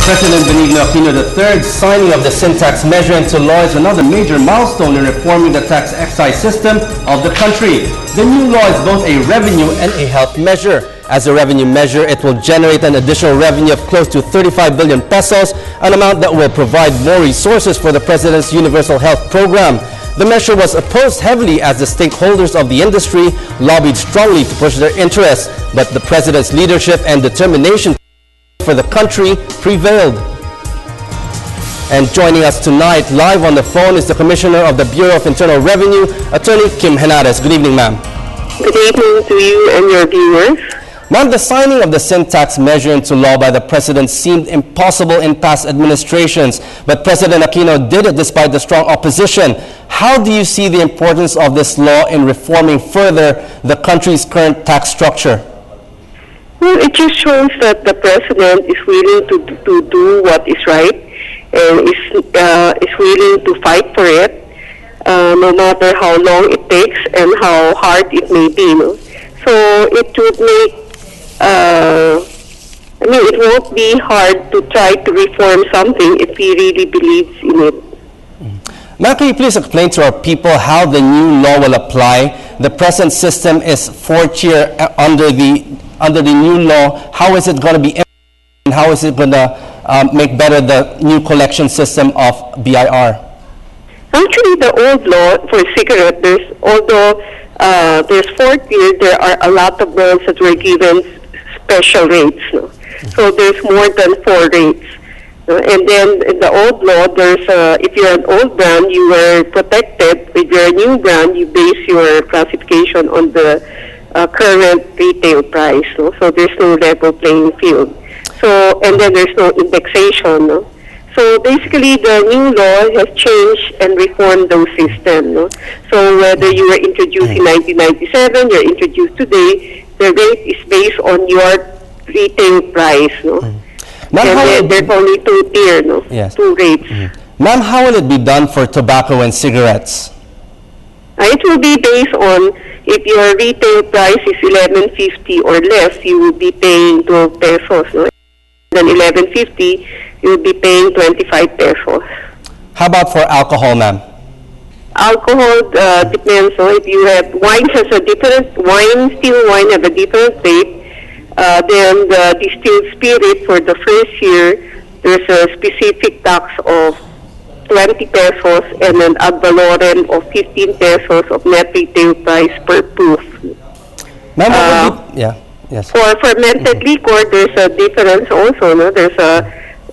President Benigno Aquino III signing of the sin tax measure into law is another major milestone in reforming the tax excise system of the country. The new law is both a revenue and a health measure. As a revenue measure, it will generate an additional revenue of close to 35 billion pesos, an amount that will provide more resources for the President's Universal Health Program. The measure was opposed heavily as the stakeholders of the industry lobbied strongly to push their interests, but the President's leadership and determination for the country prevailed. And joining us tonight live on the phone is the Commissioner of the Bureau of Internal Revenue, Attorney Kim Henares. Good evening, ma'am. Good evening to you and your viewers. Ma'am, the signing of the sin tax measure into law by the President seemed impossible in past administrations, but President Aquino did it despite the strong opposition. How do you see the importance of this law in reforming further the country's current tax structure? Well, it just shows that the President is willing to do what is right and is willing to fight for it, no matter how long it takes and how hard it may be. No? So it would make, it won't be hard to try to reform something if he really believes in it. Ma'am, can you please explain to our people how the new law will apply? The present system is four-tier under the new law. How is it going to be implemented, and how is it going to make better the new collection system of BIR? Actually, the old law for cigarette, although there's 4 tiers, there are a lot of brands that were given special rates. No? So there's more than 4 rates. And then in the old law, if you're an old brand, you were protected. If you're a new brand, you base your classification on the current retail price. No? So there's no level playing field. So, and then there's no indexation. No? So basically, the new law has changed and reformed those systems. No? So whether you were introduced in 1997, you're introduced today, the rate is based on your retail price. No? And there's only 2 tiers, no? Yes. 2 rates. Ma'am, how will it be done for tobacco and cigarettes? It will be based on if your retail price is 11.50 or less, you will be paying 12 pesos. No? Then 11.50, you will be paying 25 pesos. How about for alcohol, ma'am? Alcohol depends. So if you have wine has a different still wine have a different rate. Then the distilled spirit for the first year, there's a specific tax of 20 pesos and an ad valorem of 15 pesos of net retail price per proof. Ma'am, For fermented liquor, there's a difference also. No? There's a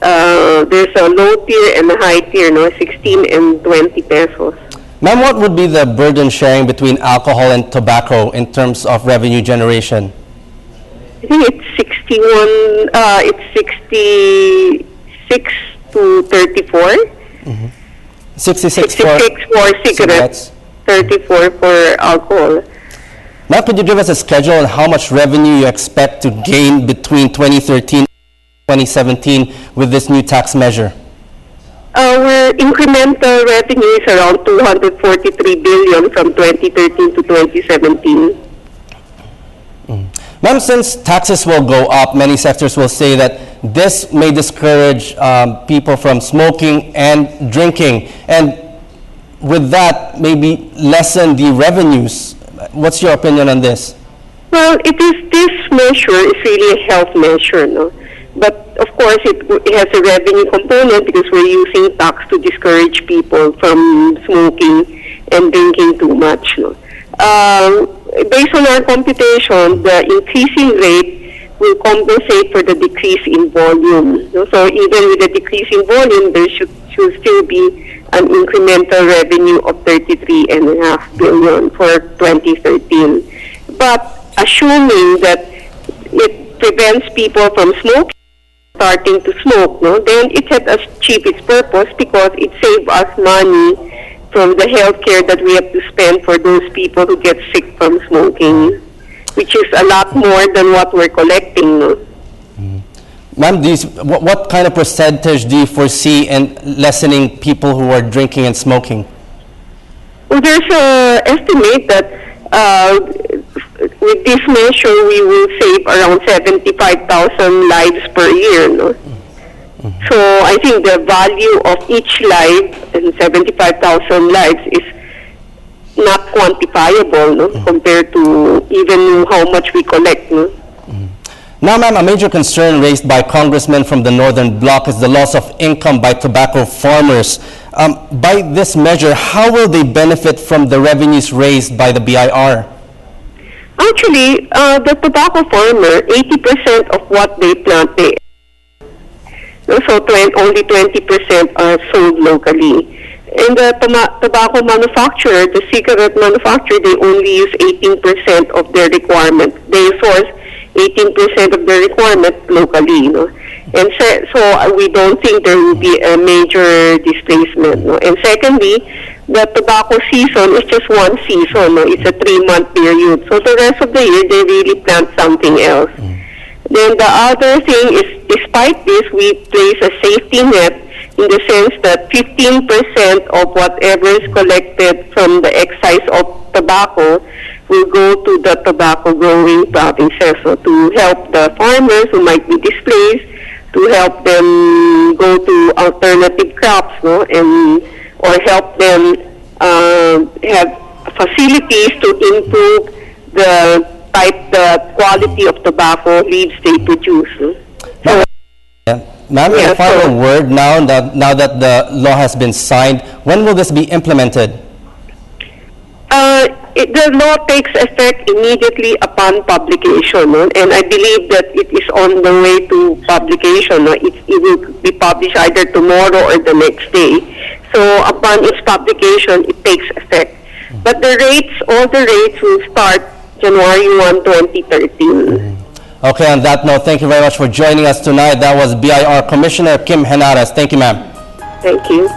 low tier and a high tier, no? 16 and 20 pesos. Ma'am, what would be the burden sharing between alcohol and tobacco in terms of revenue generation? I think it's 66 to 34. 66 for cigarettes, 34 for alcohol. Now, could you give us a schedule on how much revenue you expect to gain between 2013 and 2017 with this new tax measure? Our incremental revenue is around 243 billion from 2013 to 2017. Ma'am, since taxes will go up, many sectors will say that this may discourage people from smoking and drinking, and with that, maybe lessen the revenues. What's your opinion on this? Well, this measure is really a health measure, no? But of course, it has a revenue component because we're using tax to discourage people from smoking and drinking too much, no? Based on our computation, the increasing rate will compensate for the decrease in volume. So even with the decrease in volume, there should still be an incremental revenue of 33.5 billion for 2013. But assuming that it prevents people from starting to smoke, then it had achieved its purpose because it saved us money from the health care that we have to spend for those people who get sick from smoking, which is a lot more than what we're collecting. Ma'am, what kind of percentage do you foresee in lessening people who are drinking and smoking? Well, there's an estimate that with this measure, we will save around 75,000 lives per year. So I think the value of each life, and 75,000 lives, is not quantifiable, no, compared to even how much we collect. No? Now, ma'am, a major concern raised by congressmen from the Northern Bloc is the loss of income by tobacco farmers. By this measure, how will they benefit from the revenues raised by the BIR? Actually, the tobacco farmer, 80% of what they plant, only 20% are sold locally. And the tobacco manufacturer, the cigarette manufacturer, they only use 18% of their requirement. They source 18% of their requirement locally. No? And so we don't think there will be a major displacement. No? And secondly, the tobacco season is just one season. No? It's a 3-month period. So the rest of the year, they really plant something else. Then the other thing is, despite this, we place a safety net in the sense that 15% of whatever is collected from the excise of tobacco will go to the tobacco growing provinces, so to help the farmers who might be displaced, to help them go to alternative crops, no, and or help them have facilities to improve the quality of tobacco leaves they produce. No? So, ma'am, a final word now that the law has been signed. When will this be implemented? The law takes effect immediately upon publication, no? And I believe that it is on the way to publication. No? It will be published either tomorrow or the next day. So upon its publication, it takes effect. But the rates, all the rates will start January 1, 2013. Okay, on that note, thank you very much for joining us tonight. That was BIR Commissioner Kim Henares. Thank you, ma'am. Thank you.